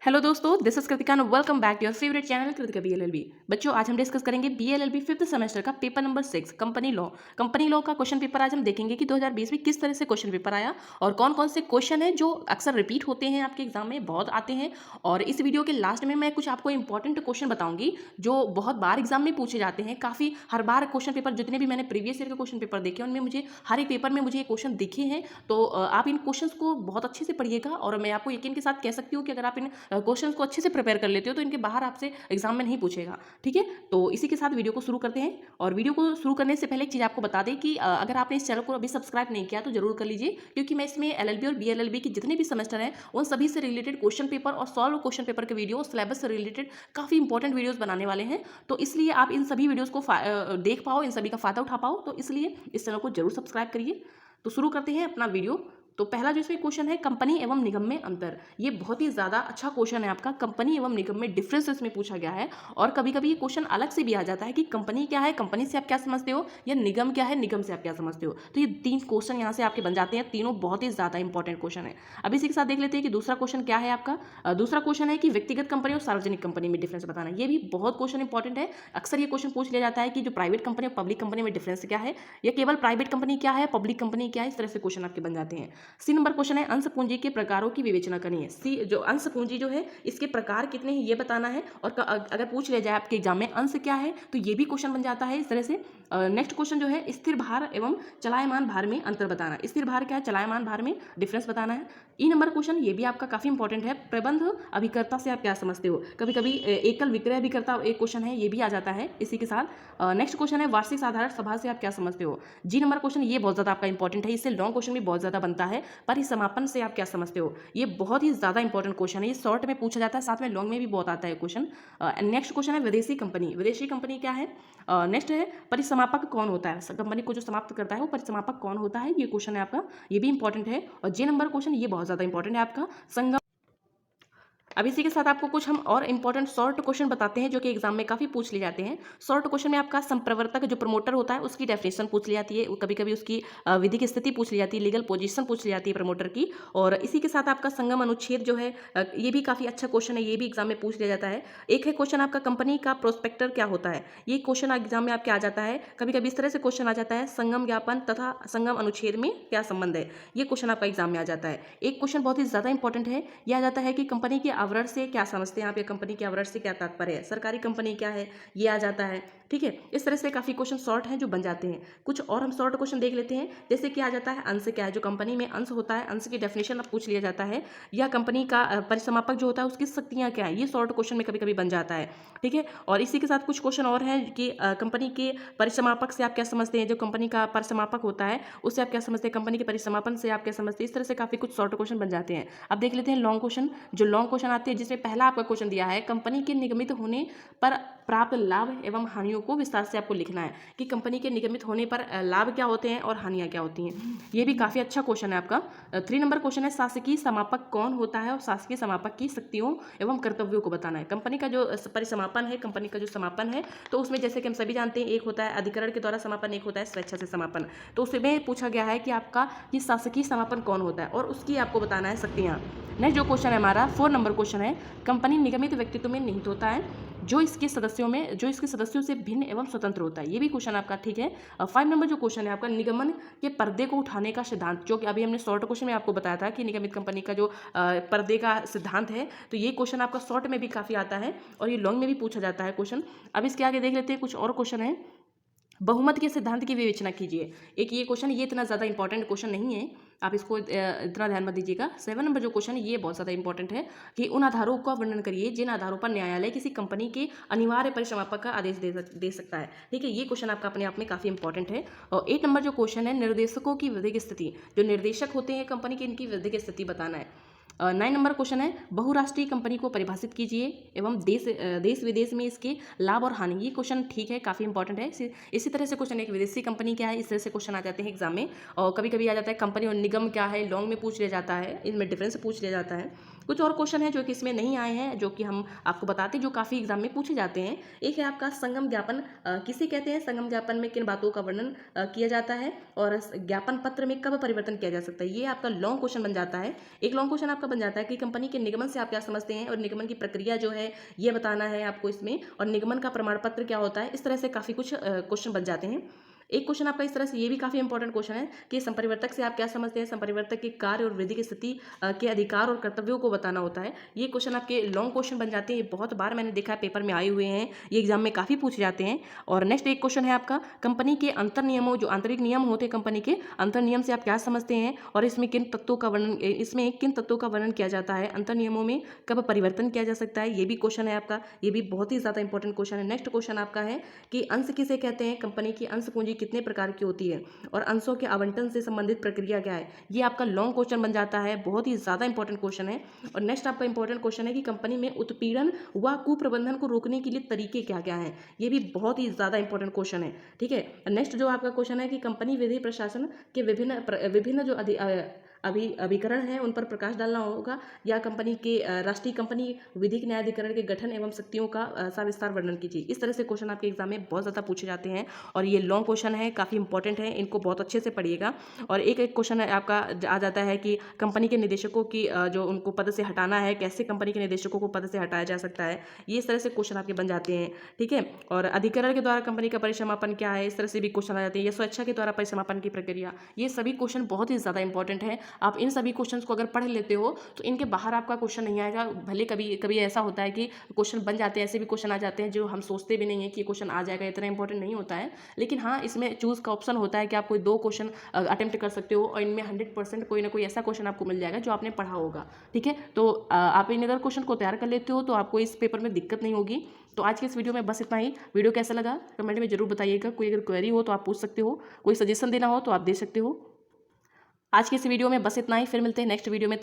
Hello दोस्तों, this is Kritika and welcome back to your favourite channel Kritika BLLB. बच्चों, आज हम डिस्कस करेंगे बीएलएलबी फिफ्थ सेमेस्टर का पेपर नंबर 6 कंपनी लॉ का क्वेश्चन पेपर। आज हम देखेंगे कि 2020 में किस तरह से क्वेश्चन पेपर आया और कौन कौन से क्वेश्चन है जो अक्सर रिपीट होते हैं आपके एग्जाम में, बहुत आते हैं। और इस वीडियो के लास्ट में मैं कुछ आपको इंपॉर्टेंट क्वेश्चन बताऊंगी जो बहुत बार एग्जाम में पूछे जाते हैं। काफ़ी हर बार क्वेश्चन पेपर जितने भी मैंने प्रीवियस ईयर के क्वेश्चन पेपर देखे उनमें मुझे हर एक पेपर में मुझे ये क्वेश्चन दिखे हैं। तो आप इन क्वेश्चन को बहुत अच्छे से पढ़िएगा और मैं आपको यकीन के साथ कह सकती हूँ कि अगर आप इन क्वेश्चन को अच्छे से प्रिपेयर कर लेते हो तो इनके बाहर आपसे एग्जाम में नहीं पूछेगा। ठीक है, तो इसी के साथ वीडियो को शुरू करते हैं। और वीडियो को शुरू करने से पहले एक चीज़ आपको बता दें कि अगर आपने इस चैनल को अभी सब्सक्राइब नहीं किया तो जरूर कर लीजिए, क्योंकि मैं इसमें एलएलबी और बीएलएलबी के जितने भी सेमेस्टर हैं उन सभी से रिलेटेड क्वेश्चन पेपर और सॉल्व क्वेश्चन पेपर के वीडियो, सिलेबस से रिलेटेड काफ़ी इंपॉर्टेंट वीडियोस बनाने वाले हैं। तो इसलिए आप इन सभी वीडियोस को देख पाओ, इन सभी का फायदा उठा पाओ, तो इसलिए इस चैनल को जरूर सब्सक्राइब करिए। तो शुरू करते हैं अपना वीडियो। तो पहला जो इसमें क्वेश्चन है, कंपनी एवं निगम में अंतर। ये बहुत ही ज़्यादा अच्छा क्वेश्चन है आपका। कंपनी एवं निगम में डिफरेंस इसमें पूछा गया है। और कभी कभी ये क्वेश्चन अलग से भी आ जाता है कि कंपनी क्या है, कंपनी से आप क्या समझते हो, या निगम क्या है, निगम से आप क्या समझते हो। तो ये तीन क्वेश्चन यहाँ से आपके बन जाते हैं। तीनों बहुत ही ज़्यादा इंपॉर्टेंट क्वेश्चन है। अब इसी के साथ देख लेते हैं कि दूसरा क्वेश्चन क्या है आपका। दूसरा क्वेश्चन है कि व्यक्तिगत कंपनी और सार्वजनिक कंपनी में डिफरेंस बताना। ये भी बहुत क्वेश्चन इंपॉर्टेंट है। अक्सर ये क्वेश्चन पूछ लिया जाता है कि जो प्राइवेट कंपनी और पब्लिक कंपनी में डिफरेंस क्या है, या केवल प्राइवेट कंपनी क्या है, पब्लिक कंपनी क्या है। इस तरह से क्वेश्चन आपके बन जाते हैं। सी नंबर क्वेश्चन है, अंश पूंजी के प्रकारों की विवेचना करनी है। सी जो अंश पूंजी जो है इसके प्रकार कितने हैं ये बताना है। और अगर पूछ लिया जाए आपके एग्जाम में अंश क्या है तो ये भी क्वेश्चन बन जाता है इस तरह से। नेक्स्ट क्वेश्चन जो है, स्थिर भार एवं चलायमान भार में अंतर बताना। स्थिर भार क्या है, चलायमान भार में डिफरेंस बताना है। ई नंबर क्वेश्चन ये भी आपका काफी इंपॉर्टेंट है, प्रबंध अभिकर्ता से आप क्या समझते हो। कभी कभी एकल विक्रय अभिकर्ता एक क्वेश्चन है, ये भी आ जाता है इसी के साथ। नेक्स्ट क्वेश्चन है, वार्षिक साधारण सभा से आप क्या समझते हो। जी नंबर क्वेश्चन ये बहुत ज्यादा आपका इंपॉर्टेंट है, इससे लॉन्ग क्वेश्चन भी बहुत ज्यादा बनता है। परिसमापन से आप क्या समझते हो, ये बहुत ही ज्यादा इंपॉर्टेंट क्वेश्चन है। ये शॉर्ट में पूछा जाता है, साथ में लॉन्ग में भी बहुत आता है क्वेश्चन। नेक्स्ट क्वेश्चन है, विदेशी कंपनी। विदेशी कंपनी क्या है। नेक्स्ट है, परिसमापक कौन होता है। कंपनी को जो समाप्त करता है वो परिसमापक कौन होता है, ये क्वेश्चन है आपका, ये भी इंपॉर्टेंट है। और जे नंबर क्वेश्चन ये बहुत ज्यादा इंपॉर्टेंट है आपका, संगम। अब इसी के साथ आपको कुछ हम और इंपॉर्टेंट शॉर्ट क्वेश्चन बताते हैं जो कि एग्जाम में काफी पूछ लिए जाते हैं। शॉर्ट क्वेश्चन में आपका संप्रवर्तक जो प्रमोटर होता है उसकी डेफिनेशन पूछ ली जाती है, कभी कभी उसकी विधिक स्थिति पूछ ली जाती है, लीगल पोजीशन पूछ ली जाती है प्रमोटर की। और इसी के साथ आपका संगम अनुच्छेद जो है, ये भी काफी अच्छा क्वेश्चन है, ये भी एग्जाम में पूछ लिया जाता है। एक है क्वेश्चन आपका, कंपनी का प्रोस्पेक्टर क्या होता है। ये क्वेश्चन एग्जाम में आपके आ जाता है। कभी कभी इस तरह से क्वेश्चन आ जाता है, संगम ज्ञापन तथा संगम अनुच्छेद में क्या संबंध है। ये क्वेश्चन आपका एग्जाम में आ जाता है। एक क्वेश्चन बहुत ही ज्यादा इंपॉर्टेंट है, यह आ जाता है कि कंपनी के आवरण से क्या समझते हैं आप, या कंपनी के आवरण से क्या तात्पर्य है, सरकारी कंपनी क्या है, ये आ जाता है। ठीक है, इस तरह से काफी क्वेश्चन शॉर्ट हैं जो बन जाते हैं। कुछ और हम शॉर्ट क्वेश्चन देख लेते हैं, जैसे कि आ जाता है अंश क्या है। जो कंपनी में अंश होता है, अंश की डेफिनेशन अब पूछ लिया जाता है। या कंपनी का परिसमापक जो होता है उसकी शक्तियां क्या है, ये शॉर्ट क्वेश्चन में कभी कभी बन जाता है। ठीक है, और इसी के साथ कुछ क्वेश्चन और हैं कि कंपनी के परिसमापक से आप क्या समझते हैं। जो कंपनी का परिसमापक होता है उससे आप क्या समझते हैं, कंपनी के परिसमापन से आप क्या समझते हैं। इस तरह से काफी कुछ शॉर्ट क्वेश्चन बन जाते हैं। अब देख लेते हैं लॉन्ग क्वेश्चन। जो लॉन्ग क्वेश्चन आते हैं जिसमें पहला आपका क्वेश्चन दिया है, कंपनी के निगमित होने पर प्राप्त लाभ एवं हानियों को विस्तार से आपको लिखना है कि कंपनी के निगमित होने पर लाभ क्या होते हैं और हानियां क्या होती हैं। ये भी काफी अच्छा क्वेश्चन है आपका। 3 नंबर क्वेश्चन है, शासकीय समापक कौन होता है और शासकीय समापक की शक्तियों एवं कर्तव्यों को बताना है। कंपनी का जो परिसमापन है, कंपनी का जो समापन है, तो उसमें जैसे कि हम सभी जानते हैं, एक होता है अधिकरण के द्वारा समापन, एक होता है स्वेच्छा से समापन। तो उसमें पूछा गया है कि आपका ये शासकीय समापन कौन होता है और उसकी आपको बताना है शक्तियां। नेक्स्ट जो क्वेश्चन है हमारा 4 नंबर क्वेश्चन है, कंपनी निगमित व्यक्तित्व में निहित होता है जो इसके सदस्यों से भिन्न एवं स्वतंत्र होता है। ये भी क्वेश्चन आपका ठीक है। 5 नंबर जो क्वेश्चन है आपका, निगमन के पर्दे को उठाने का सिद्धांत, जो कि अभी हमने शॉर्ट क्वेश्चन में आपको बताया था कि निगमित कंपनी का जो पर्दे का सिद्धांत है, तो ये क्वेश्चन आपका शॉर्ट में भी काफी आता है और ये लॉन्ग में भी पूछा जाता है क्वेश्चन। अब इसके आगे देख लेते हैं कुछ और क्वेश्चन है। बहुमत के सिद्धांत की विवेचना कीजिए। एक ये क्वेश्चन, ये इतना ज़्यादा इंपॉर्टेंट क्वेश्चन नहीं है, आप इसको इतना ध्यान मत दीजिएगा। 7 नंबर जो क्वेश्चन है ये बहुत ज़्यादा इंपॉर्टेंट है कि उन आधारों का वर्णन करिए जिन आधारों पर न्यायालय किसी कंपनी के अनिवार्य परिसमापक का आदेश दे सकता है। ठीक है, ये क्वेश्चन आपका अपने आप में काफ़ी इंपॉर्टेंट है। और 8 नंबर जो क्वेश्चन है, निर्देशकों की विधिक स्थिति। जो निर्देशक होते हैं कंपनी की, इनकी विधिक स्थिति बताना है। 9 नंबर क्वेश्चन है, बहुराष्ट्रीय कंपनी को परिभाषित कीजिए एवं देश विदेश में इसके लाभ और हानि। ये क्वेश्चन ठीक है, काफ़ी इंपॉर्टेंट है। इसी तरह से क्वेश्चन, एक विदेशी कंपनी क्या है, इस तरह से क्वेश्चन आ जाते हैं एग्जाम में। और कभी कभी आ जाता है कंपनी और निगम क्या है, लॉन्ग में पूछ लिया जाता है, इनमें डिफरेंस पूछ लिया जाता है। कुछ और क्वेश्चन है जो कि इसमें नहीं आए हैं, जो कि हम आपको बताते हैं, जो काफ़ी एग्जाम में पूछे जाते हैं। एक है आपका संगम ज्ञापन किसे कहते हैं, संगम ज्ञापन में किन बातों का वर्णन किया जाता है, और ज्ञापन पत्र में कब परिवर्तन किया जा सकता है। ये आपका लॉन्ग क्वेश्चन बन जाता है। एक लॉन्ग क्वेश्चन आपका बन जाता है कि कंपनी के निगमन से आप क्या समझते हैं, और निगमन की प्रक्रिया जो है ये बताना है आपको इसमें, और निगमन का प्रमाण पत्र क्या होता है। इस तरह से काफ़ी कुछ क्वेश्चन बन जाते हैं। एक क्वेश्चन आपका इस तरह से, ये भी काफ़ी इंपॉर्टेंट क्वेश्चन है कि संपरिवर्तक से आप क्या समझते हैं, संपरिवर्तक के कार्य और विधि की स्थिति के अधिकार और कर्तव्यों को बताना होता है। ये क्वेश्चन आपके लॉन्ग क्वेश्चन बन जाते हैं। ये बहुत बार मैंने देखा है पेपर में आए हुए हैं, ये एग्जाम में काफ़ी पूछे जाते हैं। और नेक्स्ट एक क्वेश्चन है आपका, कंपनी के अंतर नियमों, जो आंतरिक नियम होते हैं कंपनी के, अंतर नियम से आप क्या समझते हैं, और इसमें किन तत्वों का वर्णन किया जाता है, अंतर नियमों में कब परिवर्तन किया जा सकता है। ये भी क्वेश्चन है आपका, ये भी बहुत ही ज़्यादा इंपॉर्टेंट क्वेश्चन है। नेक्स्ट क्वेश्चन आपका है कि अंश किसे कहते हैं, कंपनी की अंश पूंजी कितने प्रकार की होती है, और अंशों के आवंटन से संबंधित प्रक्रिया क्या है। ये आपका लॉन्ग क्वेश्चन बन जाता है, बहुत ही ज़्यादा इंपॉर्टेंट क्वेश्चन है। और नेक्स्ट आपका इंपॉर्टेंट क्वेश्चन है कि कंपनी में उत्पीड़न व कुप्रबंधन को रोकने के लिए तरीके क्या क्या हैं। ये भी बहुत ही ज़्यादा इंपॉर्टेंट क्वेश्चन है। ठीक है, नेक्स्ट जो आपका क्वेश्चन है कि कंपनी विधि प्रशासन के विभिन्न जो अभिकरण हैं उन पर प्रकाश डालना होगा, या कंपनी के राष्ट्रीय कंपनी विधिक न्यायाधिकरण के गठन एवं शक्तियों का सविस्तार वर्णन कीजिए। इस तरह से क्वेश्चन आपके एग्जाम में बहुत ज़्यादा पूछे जाते हैं, और ये लॉन्ग क्वेश्चन है, काफ़ी इंपॉर्टेंट है, इनको बहुत अच्छे से पढ़िएगा। और एक एक क्वेश्चन है आपका आ जाता है कि कंपनी के निदेशकों की जो उनको पद से हटाना है, कैसे कंपनी के निदेशकों को पद से हटाया जा सकता है। ये इस तरह से क्वेश्चन आपके बन जाते हैं। ठीक है, और अधिकरण के द्वारा कंपनी का परिसमापन क्या है, इस तरह से भी क्वेश्चन आ जाते हैं, या स्वेच्छा के द्वारा परिसमापन की प्रक्रिया। ये सभी क्वेश्चन बहुत ही ज़्यादा इंपॉर्टेंट है। आप इन सभी क्वेश्चंस को अगर पढ़ लेते हो तो इनके बाहर आपका क्वेश्चन नहीं आएगा। भले कभी कभी ऐसा होता है कि क्वेश्चन बन जाते हैं, ऐसे भी क्वेश्चन आ जाते हैं जो हम सोचते भी नहीं है कि क्वेश्चन आ जाएगा, इतना इंपॉर्टेंट नहीं होता है। लेकिन हाँ, इसमें चूज़ का ऑप्शन होता है कि आप कोई 2 क्वेश्चन अटेम्प्ट कर सकते हो, और इनमें 100% कोई ना कोई ऐसा क्वेश्चन आपको मिल जाएगा जो आपने पढ़ा होगा। ठीक है, तो आप इन अगर क्वेश्चन को तैयार कर लेते हो तो आपको इस पेपर में दिक्कत नहीं होगी। तो आज के इस वीडियो में बस इतना ही। वीडियो कैसा लगा कमेंट में जरूर बताइएगा। कोई अगर क्वेरी हो तो आप पूछ सकते हो, कोई सजेशन देना हो तो आप दे सकते हो। आज के इस वीडियो में बस इतना ही, फिर मिलते हैं नेक्स्ट वीडियो में।